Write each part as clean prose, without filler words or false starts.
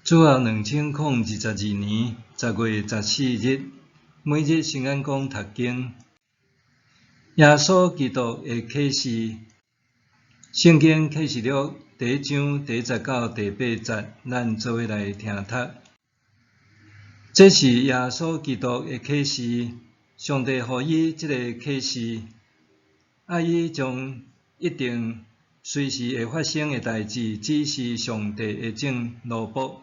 主后2022年10月14日，每日圣安宫读经。耶稣基督的启示，圣经启示录第1章第1到第8节，咱做伙来听读。这是耶稣基督的启示，上帝予伊这个启示，爱伊将一定随时会发生的代志指示上帝的众奴仆。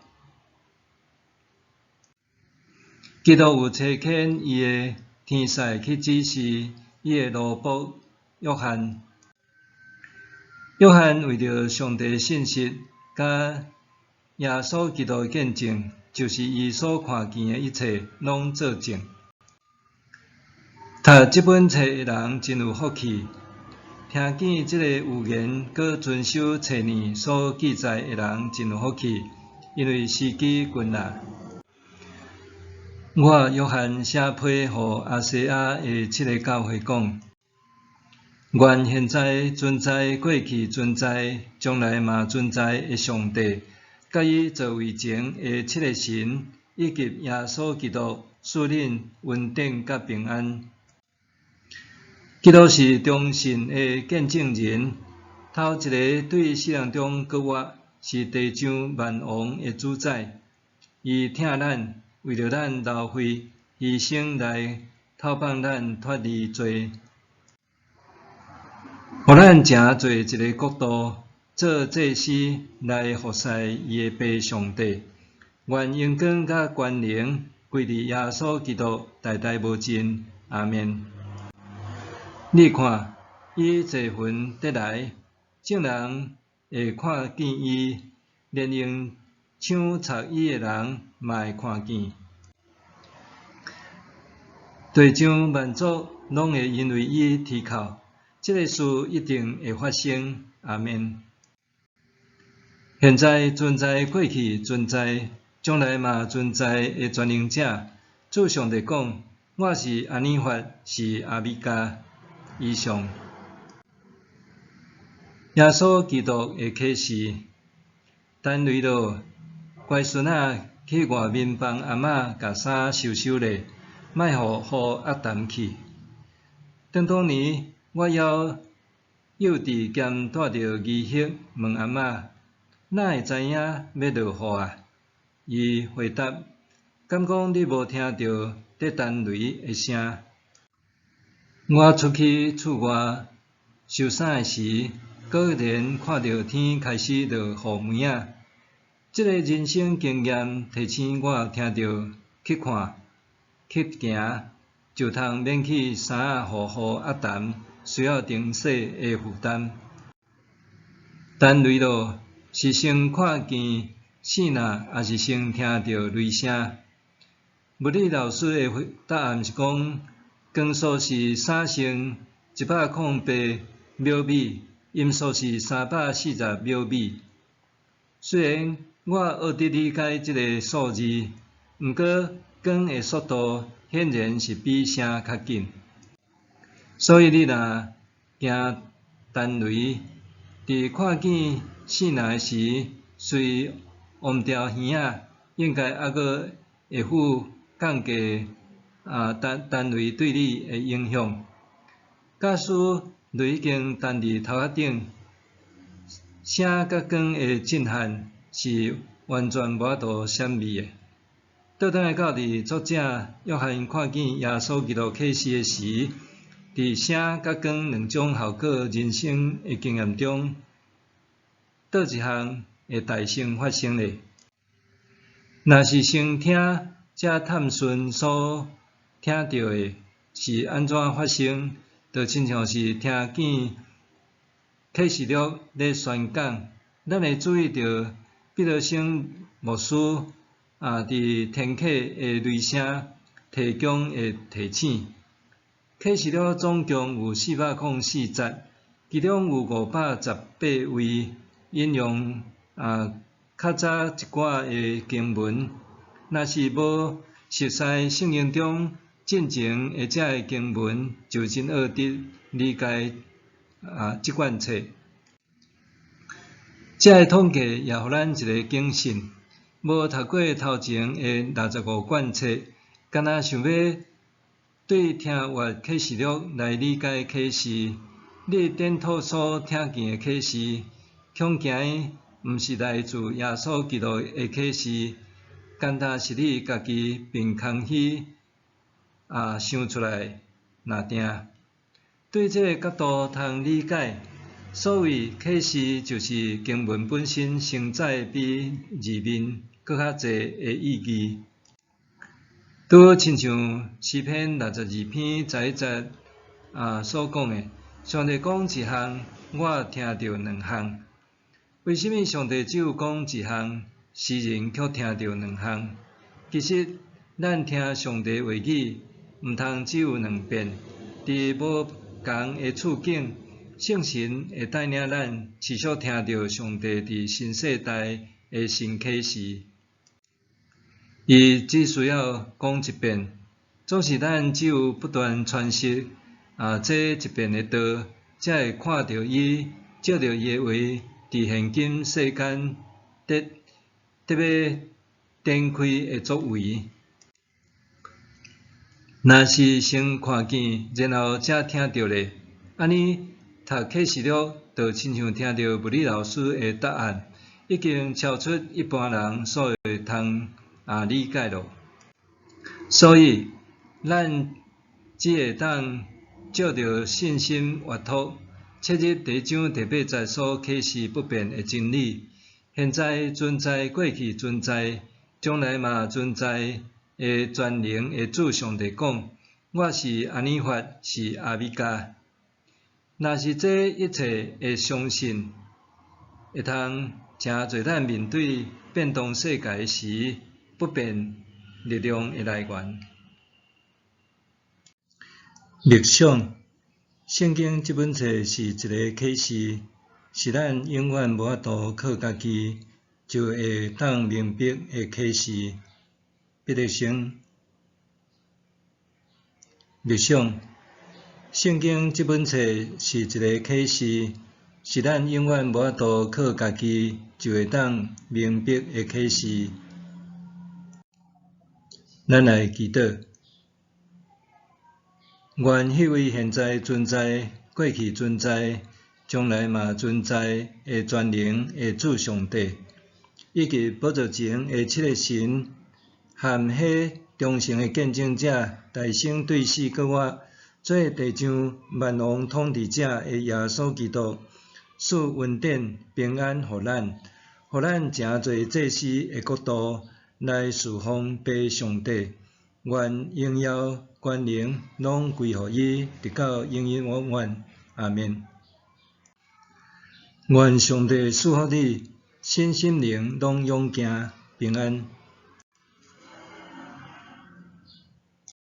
基督有差遣伊的天使去指示伊的奴仆约翰。约翰为着上帝的信息，甲耶稣基督的见证，就是伊所看见的一切，拢作证。读这本册的人真有福气，听见这个有言，佮遵守册内所记载的人真有福气，因为时机近啦。我约翰写批予亚细亚的7个教会讲：愿现在存在、过去存在、将来嘛存在的上帝，甲伊造为前的7个神，以及耶稣基督，赐恁稳定甲平安。基督是忠信的见证人，头一个对世人中搁活，是地上万王的主宰。伊疼咱，为着咱流血牺牲来透放咱脱离罪，互咱成做一个国度，做祭司来服侍伊的爸上帝。愿荣光甲权能归伫耶稣基督，代代无尽。阿们。你看，伊坐云得来，众人会看见伊，连用枪插伊的人嘛会看见。地上万族拢会因为伊啼哭，这个事一定会发生。阿们。现在存在、过去存在、将来嘛存在的全能者，主上帝讲：我是阿尼法，是阿米加。以上。耶稣基督的启示，等累了，乖孙仔去外面帮阿嬷甲衫收咧，莫互阿谈去。当年我幼稚兼带着儿媳问阿嬷，哪会知影要落雨啊？伊回答：敢讲你无听到在等雷的声？我出去厝外收衫的时，果然看到天开始落雨梅啊！这个人生经验提醒我听到去看、去行，就通免去衫互阿谈需要停洗的负担。等雷落是先看见星呐，还是先听到雷声？物理老师的答案是讲。光速是3,108秒米，音速是340秒米。虽然我学得理解这个数字，不过光的速度显然是比声较紧。所以你若惊单雷，伫看见星呐时，随忘掉耳仔，应该还佫会付降低。单雷对你的影响，假使雷已经弹伫头壳顶，声甲光的震撼是完全无法度闪避的。倒转来到伫作者约翰看见耶稣基督启示的时，伫声甲光两种效果人生的经验中，倒一项会大声发生咧？若是先听才探寻所听到的是安怎发生，就亲像是听见启示录咧宣讲，咱会注意到彼得森牧师伫天启的雷声提供的提醒。启示录总共有404节，其中有518位引用较早一寡的经文。若是无熟悉圣经中进前的这个经文，就真学得理解这卷册。这个统计也互咱一个警醒，无读过头前的65卷册，敢若想要对听话启示录来理解启示，你颠倒所听见的启示，恐惊毋是来自耶稣基督的启示，敢若是你家己凭空虚想出来若定。对这个角度通理解，所谓启示就是经文本身承载比字面搁较济的意义。拄亲像诗篇62篇11节所讲的，上帝讲一项，我听到两项。为什么上帝只有讲一项，世人却听到两项？其实，咱听上帝话语，毋通只有两遍。伫无同的处境，圣神会带领咱持续听到上帝伫新世代的新启示。伊只需要讲一遍，总是咱只有不断传习这一遍的道，才会看到伊照着伊的话，伫现今世间特别展开的作为。若是先看见，然后才听到咧，安尼读启示录，就亲像听到物理老师的答案，已经超出一般人所会通理解咯。所以，咱只会当照着信心活托，切入第一章第8节所启示不变的真理，现在存在，过去存在，将来嘛存在的全能的主上帝讲，我是安尼法，是阿米加。若是这一切的相信，会通真做咱面对变动世界时不变力量的来源。默想，圣经这本册是一个启示，是咱永远无法度靠家己就会当明白的启示。彼得生默想，圣经这本册是一个启示，是咱永远无法度靠家己就会当明白的启示。咱来祈祷，愿迄位现在存在、过去存在、将来嘛存在的全能的主上帝，以及宝座前的7个神，含迄忠诚的见证者，大生对死，搁我做地上万王统治者的耶稣基督，赐恩典平安互咱，互咱诚侪祭司的国度来侍奉爸上帝。愿荣耀权能拢归乎伊，直到永永远远。阿们。愿上帝赐福你，身心灵拢勇健平安。